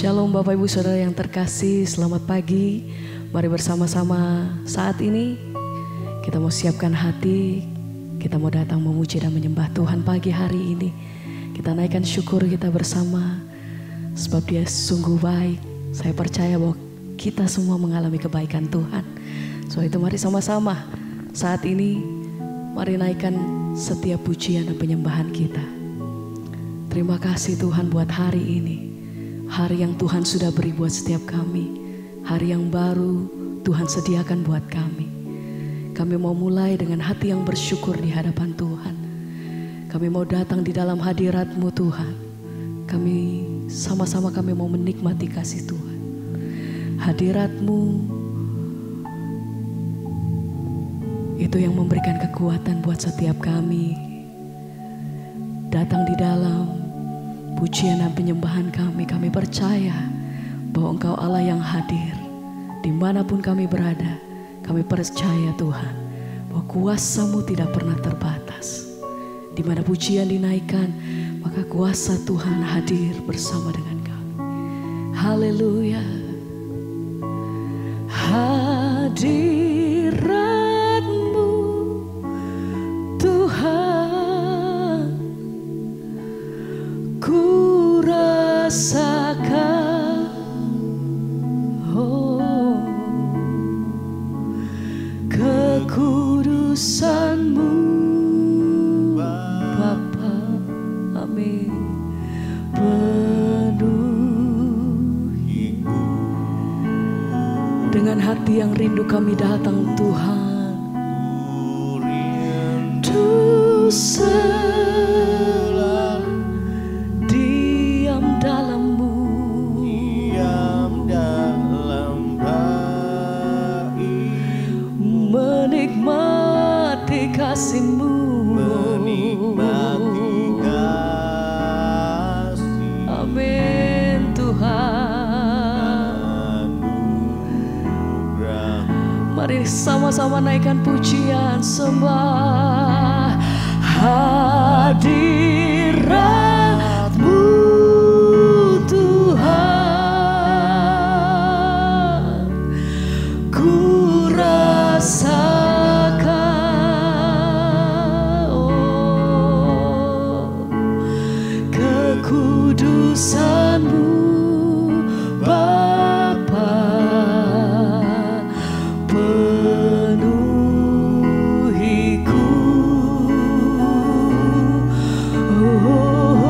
Shalom Bapak Ibu Saudara yang terkasih, selamat pagi. Mari bersama-sama saat ini kita mau siapkan hati, kita mau datang memuji dan menyembah Tuhan pagi hari ini. Kita naikkan syukur kita bersama sebab Dia sungguh baik. Saya percaya bahwa kita semua mengalami kebaikan Tuhan. So itu mari sama-sama saat ini mari naikkan setiap pujian dan penyembahan kita. Terima kasih Tuhan buat hari ini. Hari yang Tuhan sudah beri buat setiap kami. Hari yang baru Tuhan sediakan buat kami. Kami mau mulai dengan hati yang bersyukur di hadapan Tuhan. Kami mau datang di dalam hadirat-Mu Tuhan. Kami sama-sama kami mau menikmati kasih Tuhan. Hadirat-Mu itu yang memberikan kekuatan buat setiap kami. Datang di dalam pujian dan penyembahan kami percaya bahwa Engkau Allah yang hadir. Dimanapun kami berada, kami percaya Tuhan bahwa kuasa-Mu tidak pernah terbatas. Di mana pujian dinaikkan, maka kuasa Tuhan hadir bersama dengan kami. Haleluya. Hadirat-Mu Tuhan, ku rasakan kekudusan-Mu Bapa. Amin. Penuhiku dengan hati yang rindu kami datang Tuhan. Rindu selalu diam dalam-Mu, diam dalam bait-Mu, menikmati kasih-Mu, menikmati kasih. Amin Tuhan. Mari sama-sama naikkan pujian sembah. Hadirat-Mu Tuhan, ku rasakan kekudusan-Mu Bapa. Penuhiku, oh,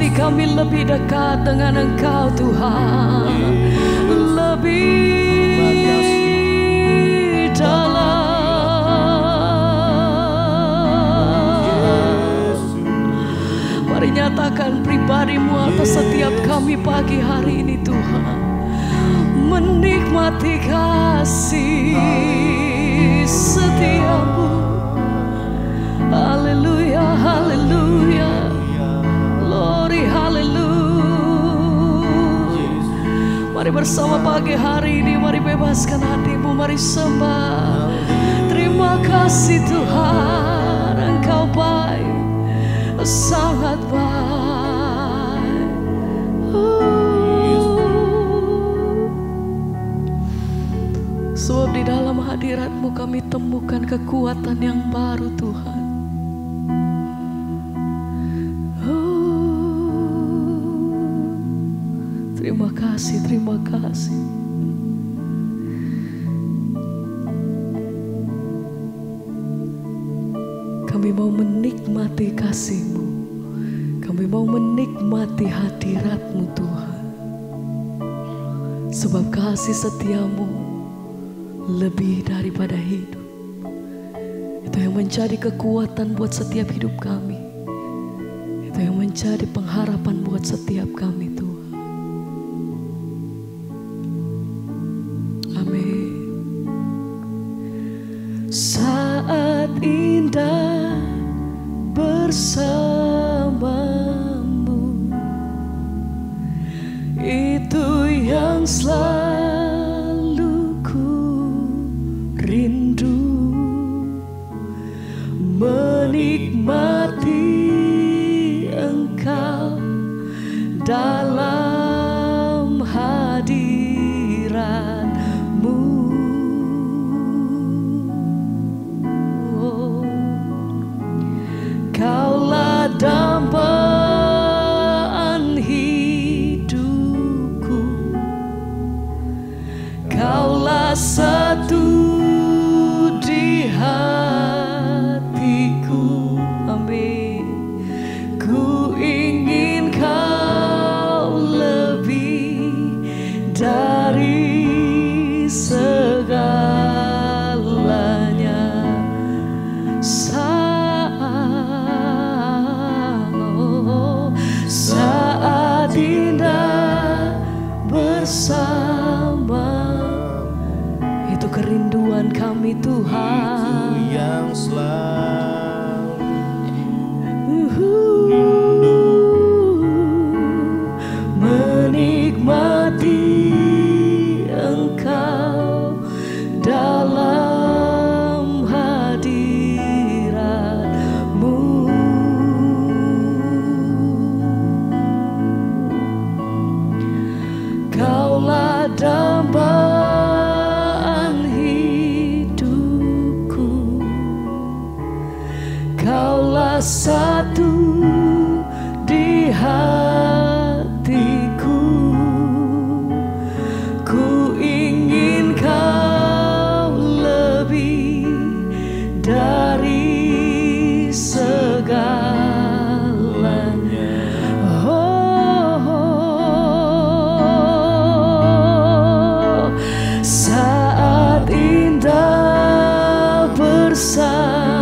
hati kami lebih dekat dengan Engkau Tuhan, lebih dalam. Mari nyatakan pribadi-Mu atas setiap kami pagi hari ini Tuhan, menikmati kasih setiamu. Haleluya, haleluya, glory, haleluya. Mari bersama pagi hari ini, mari bebaskan hatimu, mari sembah. Terima kasih Tuhan, Engkau baik, sangat baik. Sebab di dalam hadirat-Mu kami temukan kekuatan yang baru Tuhan. Terima kasih, terima kasih. Kami mau menikmati kasih-Mu, kami mau menikmati hadirat-Mu Tuhan. Sebab kasih setia-Mu lebih daripada hidup. Itu yang menjadi kekuatan buat setiap hidup kami. Itu yang menjadi pengharapan buat setiap kami Tuhan. Amin. Saat indah bersamamu, itu yang selalu ku rindu, menikmati Engkau dalam hadirat-Mu. Kaulah dambaan hidupku, Kaulah satu di hatiku. Amin. Ku ingin Kau lebih dari segalanya. Saat indah bersama, itu kerinduan kami Tuhan. Itu yang selalu menikmati Engkau dalam hadirat-Mu. Kaulah dambaan hidupku, Kaulah satu di hatiku. Ku ingin Kau lebih dari segalanya. Saat indah bersamamu,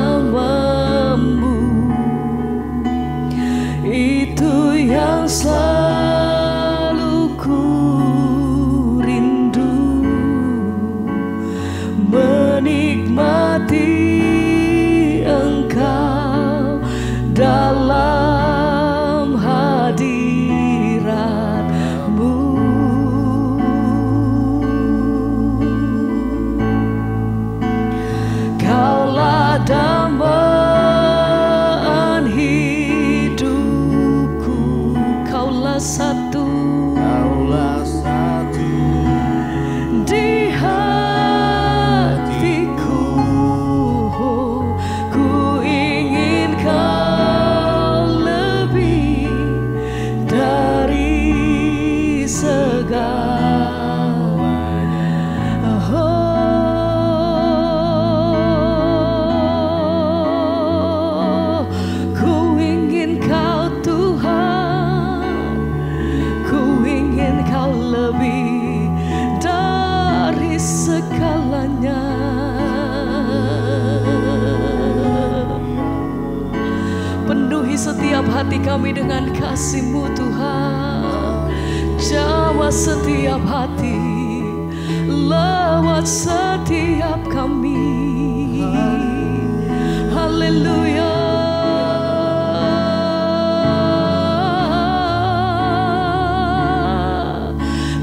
itu yang selalu ku rindu, menikmati Engkau dalam hadirat-Mu. Kaulah dambaan hidupku, Kaulah satu, Kaulah satu di hatiku. Ku ingin Kau lebih dari segalanya. hati kami dengan kasih-Mu Tuhan. Jawab setiap hati, lawat setiap kami. Haleluya.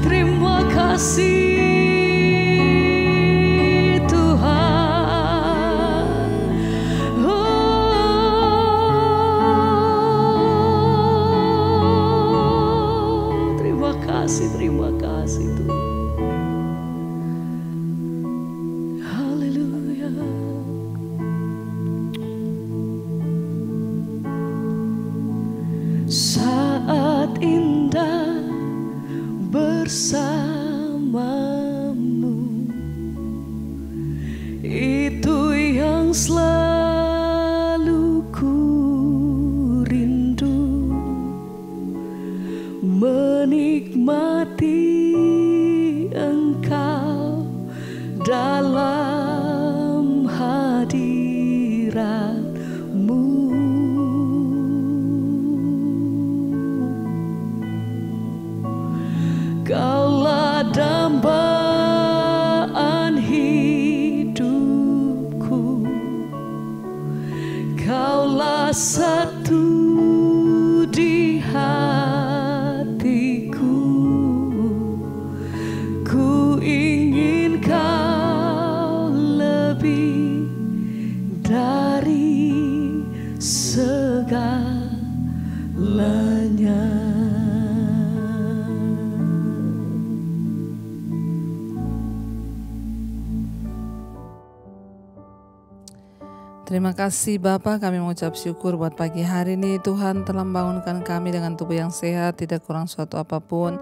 Terima kasih terima kasih Tuhan. Haleluya. Saat indah bersamamu, itu yang selalu ku rindu, menikmati Engkau dalam hadirat-Mu. Kaulah dambaan hidupku, Kaulah satu di hatiku. Ku ingin Kau lebih dari segalanya. Terima kasih Bapa, kami mengucap syukur buat pagi hari ini. Tuhan telah membangunkan kami dengan tubuh yang sehat, tidak kurang suatu apapun.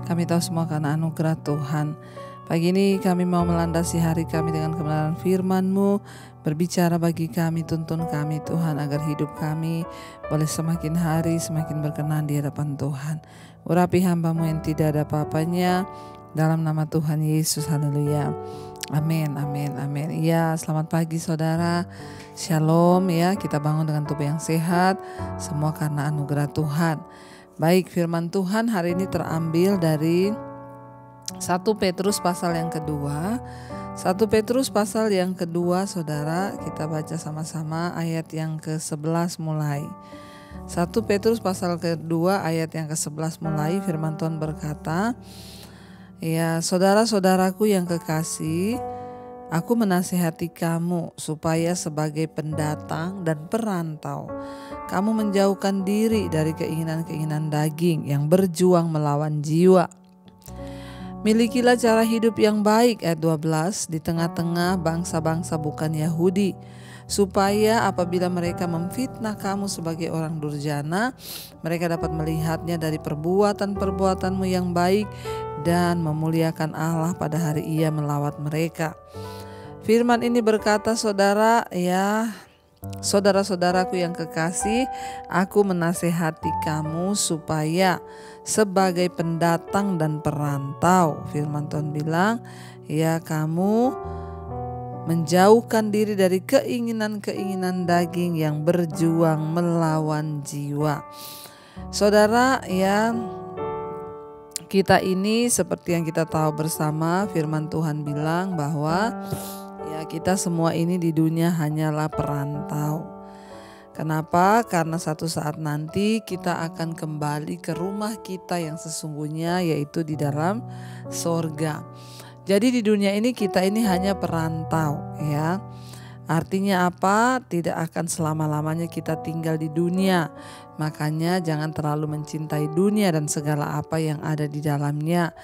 Kami tahu semua karena anugerah Tuhan. Pagi ini kami mau melandasi hari kami dengan kebenaran firman-Mu. Berbicara bagi kami, tuntun kami Tuhan, agar hidup kami boleh semakin hari semakin berkenan di hadapan Tuhan. Urapi hamba-Mu yang tidak ada apa-apanya, dalam nama Tuhan Yesus. Haleluya. Amin, amin, amin. Ya, selamat pagi saudara. Shalom ya, kita bangun dengan tubuh yang sehat, semua karena anugerah Tuhan. Baik, firman Tuhan hari ini terambil dari 1 Petrus pasal yang kedua. 1 Petrus pasal yang kedua saudara, kita baca sama-sama ayat yang ke-11 mulai. 1 Petrus pasal kedua ayat yang ke-11 mulai, firman Tuhan berkata, ya, saudara-saudaraku yang kekasih, aku menasihati kamu supaya sebagai pendatang dan perantau, kamu menjauhkan diri dari keinginan-keinginan daging yang berjuang melawan jiwa. Milikilah cara hidup yang baik, ayat 12, di tengah-tengah bangsa-bangsa bukan Yahudi, supaya apabila mereka memfitnah kamu sebagai orang durjana, mereka dapat melihatnya dari perbuatan-perbuatanmu yang baik dan memuliakan Allah pada hari Ia melawat mereka. Firman ini berkata, saudara, ya, saudara-saudaraku yang kekasih, aku menasehati kamu supaya sebagai pendatang dan perantau, firman Tuhan bilang, ya, kamu menjauhkan diri dari keinginan-keinginan daging yang berjuang melawan jiwa. Saudara, ya, kita ini seperti yang kita tahu bersama, firman Tuhan bilang bahwa ya, kita semua ini di dunia hanyalah perantau. Kenapa? Karena satu saat nanti kita akan kembali ke rumah kita yang sesungguhnya, yaitu di dalam sorga. Jadi di dunia ini kita ini hanya perantau ya. Artinya apa? Tidak akan selama-lamanya kita tinggal di dunia. Makanya jangan terlalu mencintai dunia dan segala apa yang ada di dalamnya.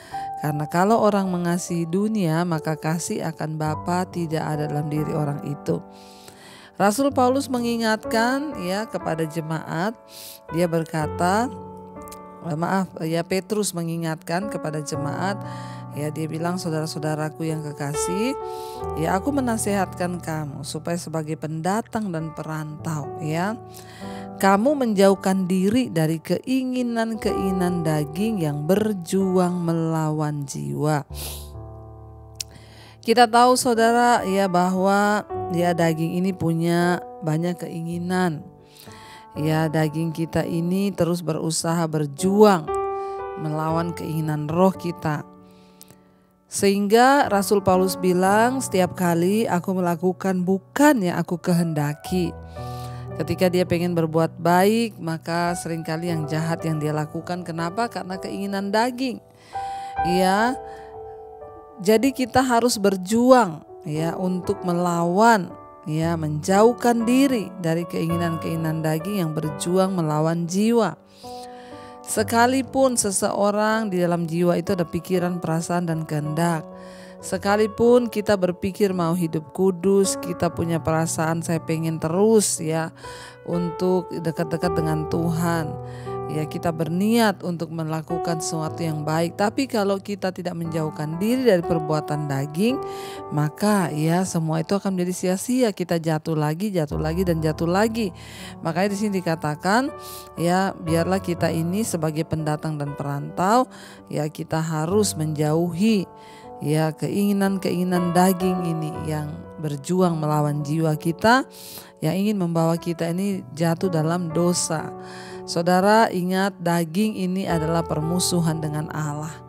Karena kalau orang mengasihi dunia, maka kasih akan Bapa tidak ada dalam diri orang itu. Rasul Paulus mengingatkan ya kepada jemaat. Dia berkata, Petrus mengingatkan kepada jemaat. Ya, dia bilang, saudara-saudaraku yang kekasih, ya, aku menasehatkan kamu supaya sebagai pendatang dan perantau, ya, kamu menjauhkan diri dari keinginan-keinginan daging yang berjuang melawan jiwa. Kita tahu saudara ya bahwa ya daging ini punya banyak keinginan. Ya, daging kita ini terus berusaha berjuang melawan keinginan roh kita. Sehingga Rasul Paulus bilang, setiap kali aku melakukan bukan yang aku kehendaki. Ketika dia pengen berbuat baik, maka seringkali yang jahat yang dia lakukan. Kenapa? Karena keinginan daging. Ya, jadi kita harus berjuang ya untuk melawan, ya, menjauhkan diri dari keinginan-keinginan daging yang berjuang melawan jiwa. Sekalipun seseorang di dalam jiwa itu ada pikiran, perasaan, dan kehendak. Sekalipun kita berpikir mau hidup kudus, kita punya perasaan saya pengen terus ya untuk dekat-dekat dengan Tuhan. Ya, kita berniat untuk melakukan sesuatu yang baik. Tapi kalau kita tidak menjauhkan diri dari perbuatan daging, maka ya semua itu akan menjadi sia-sia. Kita jatuh lagi dan jatuh lagi. Makanya di sini dikatakan ya, biarlah kita ini sebagai pendatang dan perantau, ya kita harus menjauhi ya keinginan-keinginan daging ini yang berjuang melawan jiwa kita, yang ingin membawa kita ini jatuh dalam dosa. Saudara, ingat, daging ini adalah permusuhan dengan Allah.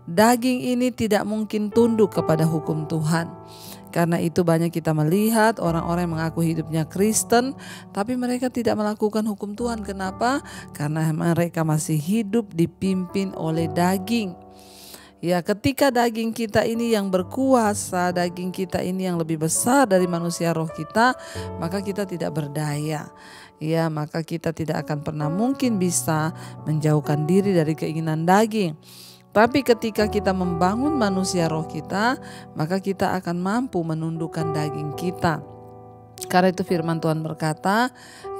Daging ini tidak mungkin tunduk kepada hukum Tuhan. Karena itu banyak kita melihat orang-orang yang mengaku hidupnya Kristen, tapi mereka tidak melakukan hukum Tuhan. Kenapa? Karena mereka masih hidup dipimpin oleh daging. Ya, ketika daging kita ini yang berkuasa, daging kita ini yang lebih besar dari manusia roh kita, maka kita tidak berdaya. Ya, maka kita tidak akan pernah mungkin bisa menjauhkan diri dari keinginan daging. Tapi ketika kita membangun manusia roh kita, maka kita akan mampu menundukkan daging kita. Karena itu firman Tuhan berkata,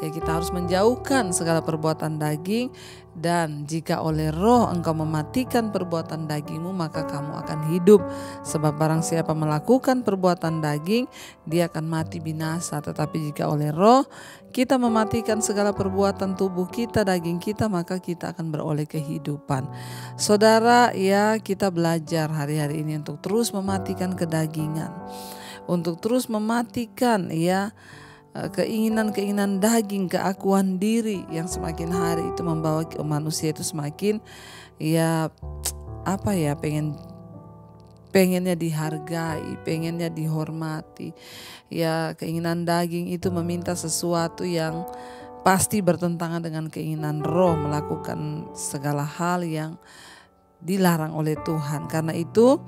ya kita harus menjauhkan segala perbuatan daging, dan jika oleh roh engkau mematikan perbuatan dagingmu, maka kamu akan hidup. Sebab barang siapa melakukan perbuatan daging, dia akan mati binasa. Tetapi jika oleh roh kita mematikan segala perbuatan tubuh kita, daging kita, maka kita akan beroleh kehidupan. Saudara, ya kita belajar hari-hari ini untuk terus mematikan kedagingan, untuk terus mematikan ya keinginan-keinginan daging, keakuan diri yang semakin hari itu membawa manusia itu semakin ya pengennya dihargai, pengennya dihormati. Ya, keinginan daging itu meminta sesuatu yang pasti bertentangan dengan keinginan roh, melakukan segala hal yang dilarang oleh Tuhan. Karena itu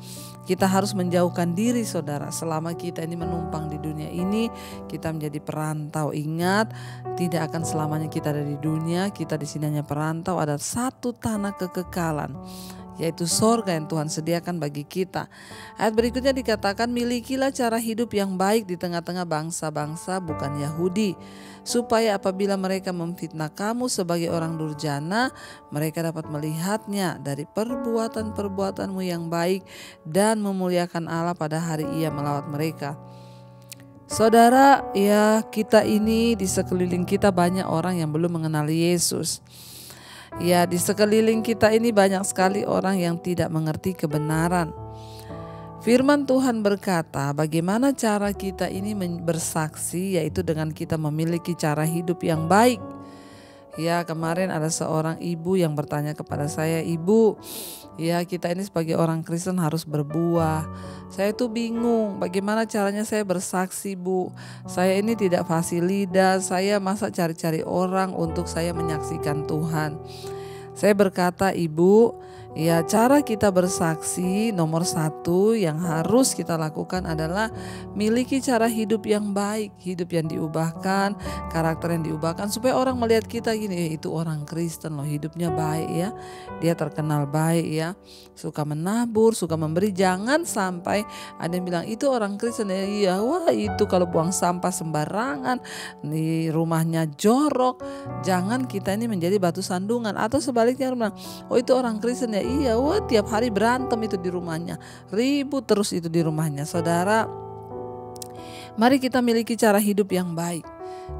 kita harus menjauhkan diri, saudara. Selama kita ini menumpang di dunia ini, kita menjadi perantau. Ingat, tidak akan selamanya kita ada di dunia. Kita di sini hanya perantau. Ada satu tanah kekekalan, yaitu sorga yang Tuhan sediakan bagi kita. Ayat berikutnya dikatakan, milikilah cara hidup yang baik di tengah-tengah bangsa-bangsa bukan Yahudi, supaya apabila mereka memfitnah kamu sebagai orang durjana, mereka dapat melihatnya dari perbuatan-perbuatanmu yang baik dan memuliakan Allah pada hari Ia melawat mereka. Saudara, ya kita ini di sekeliling kita banyak orang yang belum mengenal Yesus. Ya, di sekeliling kita ini banyak sekali orang yang tidak mengerti kebenaran. Firman Tuhan berkata, bagaimana cara kita ini bersaksi, yaitu dengan kita memiliki cara hidup yang baik. Ya, kemarin ada seorang ibu yang bertanya kepada saya, "Ibu, ya kita ini sebagai orang Kristen harus berbuah. Saya tuh bingung bagaimana caranya saya bersaksi, Bu. Saya ini tidak fasih lidah, saya masa cari-cari orang untuk saya menyaksikan Tuhan." Saya berkata, "Ibu, ya cara kita bersaksi nomor satu yang harus kita lakukan adalah miliki cara hidup yang baik, hidup yang diubahkan, karakter yang diubahkan, supaya orang melihat kita gini, itu orang Kristen loh, hidupnya baik ya, dia terkenal baik ya, suka menabur, suka memberi." Jangan sampai ada yang bilang itu orang Kristen ya, iya, wah itu kalau buang sampah sembarangan, di rumahnya jorok. Jangan kita ini menjadi batu sandungan. Atau sebaliknya bilang, oh itu orang Kristen ya, iya, wah tiap hari berantem itu di rumahnya, ribut terus itu di rumahnya. Saudara, mari kita miliki cara hidup yang baik,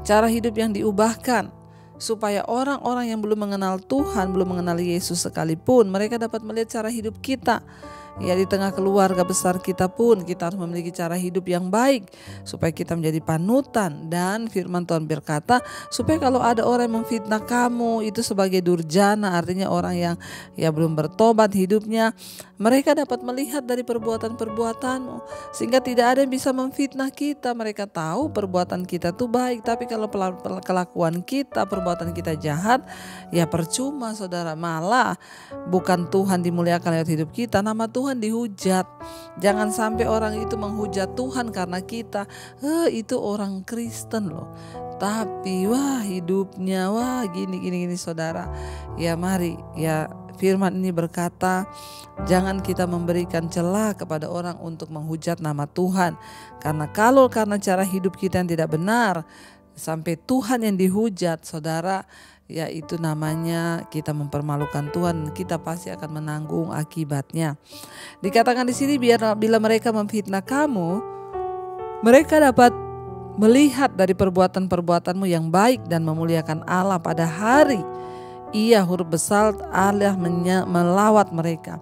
cara hidup yang diubahkan, supaya orang-orang yang belum mengenal Tuhan, belum mengenal Yesus sekalipun, mereka dapat melihat cara hidup kita Ya, di tengah keluarga besar kita pun kita harus memiliki cara hidup yang baik supaya kita menjadi panutan. Dan firman Tuhan berkata supaya kalau ada orang yang memfitnah kamu itu sebagai durjana, artinya orang yang belum bertobat hidupnya, mereka dapat melihat dari perbuatan-perbuatanmu sehingga tidak ada yang bisa memfitnah kita. Mereka tahu perbuatan kita itu baik, tapi kalau kelakuan kita, perbuatan kita jahat, ya percuma saudara. Malah bukan Tuhan dimuliakan lewat hidup kita, nama Tuhan dihujat. Jangan sampai orang itu menghujat Tuhan karena kita itu orang Kristen loh, tapi hidupnya gini saudara. Ya mari, ya firman ini berkata jangan kita memberikan celah kepada orang untuk menghujat nama Tuhan. Karena karena cara hidup kita yang tidak benar sampai Tuhan yang dihujat saudara, yaitu namanya kita mempermalukan Tuhan. Kita pasti akan menanggung akibatnya. Dikatakan di sini bila mereka memfitnah kamu, mereka dapat melihat dari perbuatan-perbuatanmu yang baik dan memuliakan Allah pada hari Ia huruf besar Allah melawat mereka.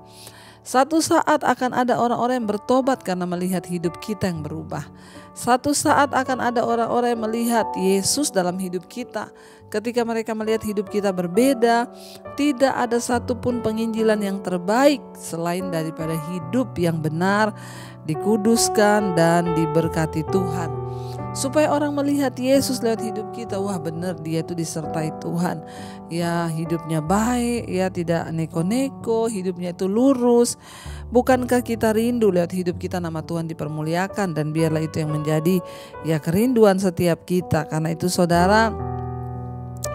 Satu saat akan ada orang-orang yang bertobat karena melihat hidup kita yang berubah. Satu saat akan ada orang-orang yang melihat Yesus dalam hidup kita. Ketika mereka melihat hidup kita berbeda, tidak ada satupun penginjilan yang terbaik selain daripada hidup yang benar, dikuduskan dan diberkati Tuhan. Supaya orang melihat Yesus lewat hidup kita, benar dia itu disertai Tuhan. Ya hidupnya baik, ya tidak neko-neko, hidupnya itu lurus. Bukankah kita rindu lewat hidup kita nama Tuhan dipermuliakan, dan biarlah itu yang menjadi kerinduan setiap kita. Karena itu saudara,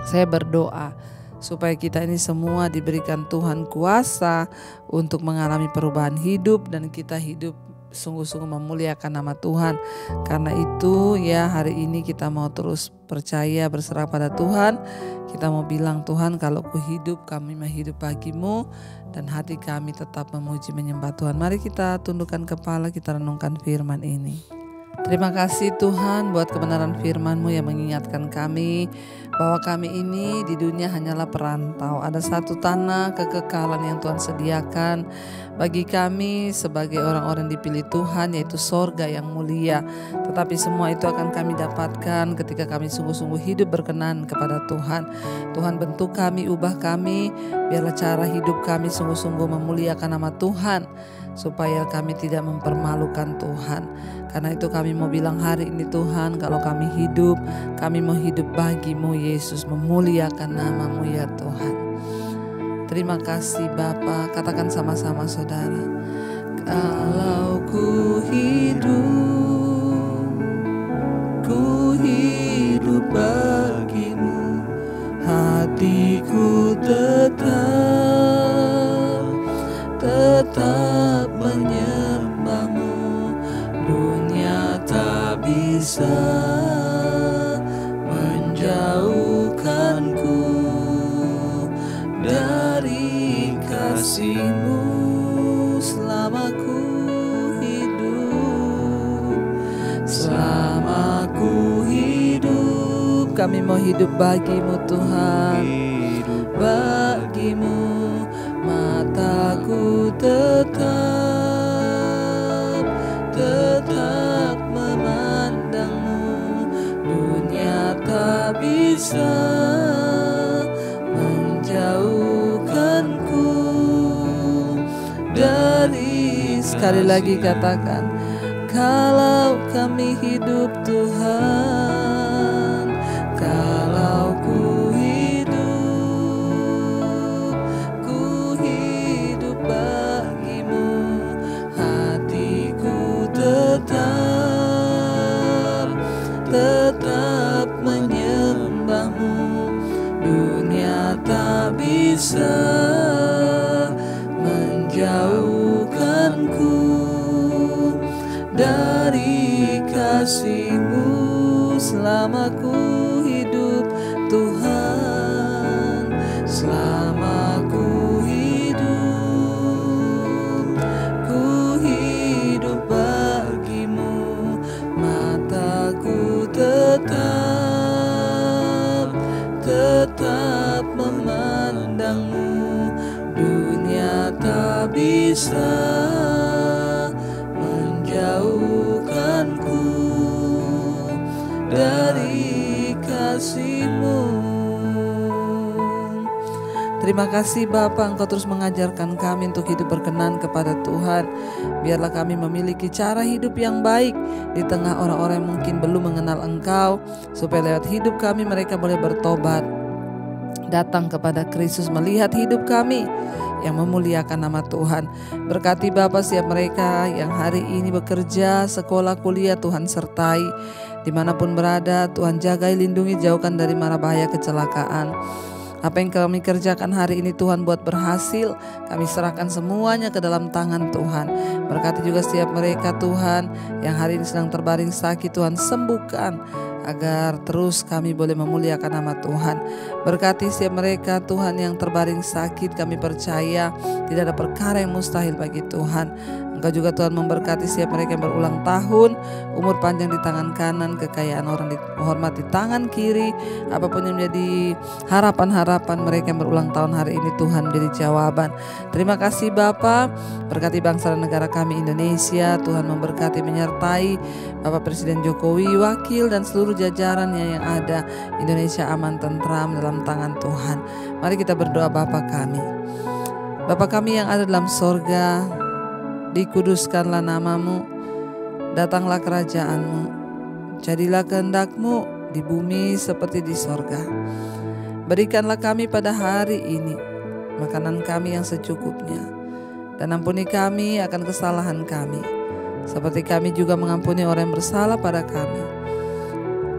saya berdoa supaya kita ini semua diberikan Tuhan kuasa untuk mengalami perubahan hidup dan kita hidup sungguh-sungguh memuliakan nama Tuhan. Karena itu hari ini kita mau terus percaya, berserah pada Tuhan. Kita mau bilang, Tuhan kalau ku hidup, kami mau hidup bagimu, dan hati kami tetap memuji menyembah Tuhan. Mari kita tundukkan kepala, kita renungkan firman ini. Terima kasih Tuhan buat kebenaran firman-Mu yang mengingatkan kami bahwa kami ini di dunia hanyalah perantau. Ada satu tanah kekekalan yang Tuhan sediakan bagi kami sebagai orang-orang dipilih Tuhan, yaitu sorga yang mulia. Tetapi semua itu akan kami dapatkan ketika kami sungguh-sungguh hidup berkenan kepada Tuhan. Tuhan bentuk kami, ubah kami, biarlah cara hidup kami sungguh-sungguh memuliakan nama Tuhan, supaya kami tidak mempermalukan Tuhan. Karena itu kami mau bilang hari ini Tuhan, kalau kami hidup, kami mau hidup bagi-Mu Yesus, memuliakan nama-Mu ya Tuhan. Terima kasih Bapa. Katakan sama-sama saudara. Kalau ku hidup bagi-Mu, hatiku tetap menyembah-Mu. Dunia tak bisa menjauhkanku dari kasih-Mu selama ku hidup. Selama ku hidup, kami mau hidup bagi-Mu Tuhan, bagi-Mu. Mataku tetap memandang-Mu. Dunia tak bisa menjauhkanku dari. Sekali lagi katakan, kalau kami hidup Tuhan, kalau ku hidup bagi-Mu, hatiku tetap menyembah-Mu. Dunia tak bisa menjauhkanku dari kasih-Mu selama ku hidup Tuhan. Selama ku hidup bagi-Mu. Mataku tetap memandang-Mu. Dunia tak bisa dari kasih-Mu. Terima kasih Bapa, Engkau terus mengajarkan kami untuk hidup berkenan kepada Tuhan. Biarlah kami memiliki cara hidup yang baik di tengah orang-orang yang mungkin belum mengenal Engkau, supaya lewat hidup kami mereka boleh bertobat, datang kepada Kristus, melihat hidup kami yang memuliakan nama Tuhan. Berkati Bapa setiap mereka yang hari ini bekerja, sekolah, kuliah, Tuhan sertai. Dimanapun berada, Tuhan jagai, lindungi, jauhkan dari mara bahaya kecelakaan. Apa yang kami kerjakan hari ini Tuhan buat berhasil, kami serahkan semuanya ke dalam tangan Tuhan. Berkati juga setiap mereka Tuhan yang hari ini sedang terbaring sakit, Tuhan sembuhkan, agar terus kami boleh memuliakan nama Tuhan. Berkati setiap mereka Tuhan yang terbaring sakit, kami percaya tidak ada perkara yang mustahil bagi Tuhan. Engkau juga Tuhan memberkati setiap mereka yang berulang tahun, umur panjang di tangan kanan, kekayaan orang dihormat di tangan kiri. Apapun yang menjadi harapan-harapan mereka yang berulang tahun hari ini Tuhan menjadi jawaban. Terima kasih Bapa, berkati bangsa dan negara kami Indonesia. Tuhan memberkati, menyertai Bapak Presiden Jokowi, wakil dan seluruh jajarannya yang ada. Indonesia aman, tentram dalam tangan Tuhan. Mari kita berdoa. Bapa kami, Bapa kami yang ada dalam sorga, dikuduskanlah nama-Mu, datanglah kerajaan-Mu, jadilah kehendak-Mu di bumi seperti di sorga. Berikanlah kami pada hari ini makanan kami yang secukupnya, dan ampuni kami akan kesalahan kami, seperti kami juga mengampuni orang yang bersalah pada kami.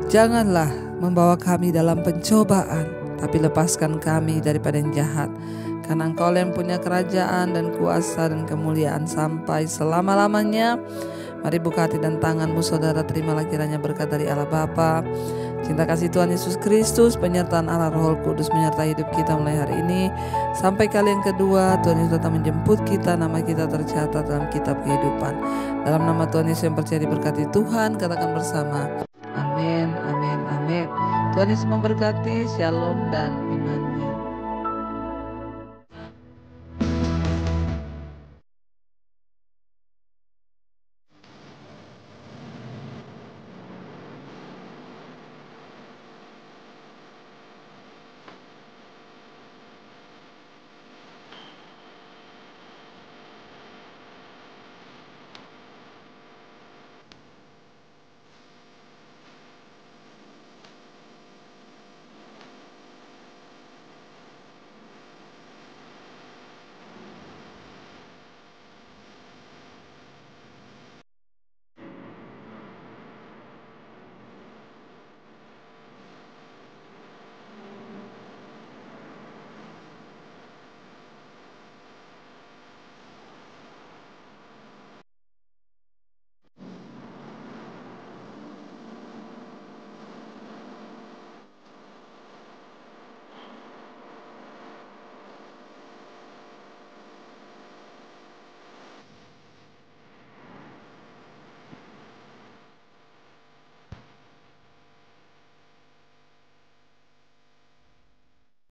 Janganlah membawa kami dalam pencobaan, tapi lepaskan kami daripada yang jahat. Karena Engkau yang punya kerajaan dan kuasa dan kemuliaan sampai selama-lamanya. Mari buka hati dan tangan-Mu saudara, terimalah kiranya berkat dari Allah Bapa, cinta kasih Tuhan Yesus Kristus, penyertaan Allah Roh Kudus menyertai hidup kita mulai hari ini sampai kali yang kedua. Tuhan Yesus datang menjemput kita, nama kita tercatat dalam kitab kehidupan. Dalam nama Tuhan Yesus yang percaya diberkati Tuhan, katakan bersama, amin, amin, amin. Tuhan Yesus memberkati. Shalom dan iman.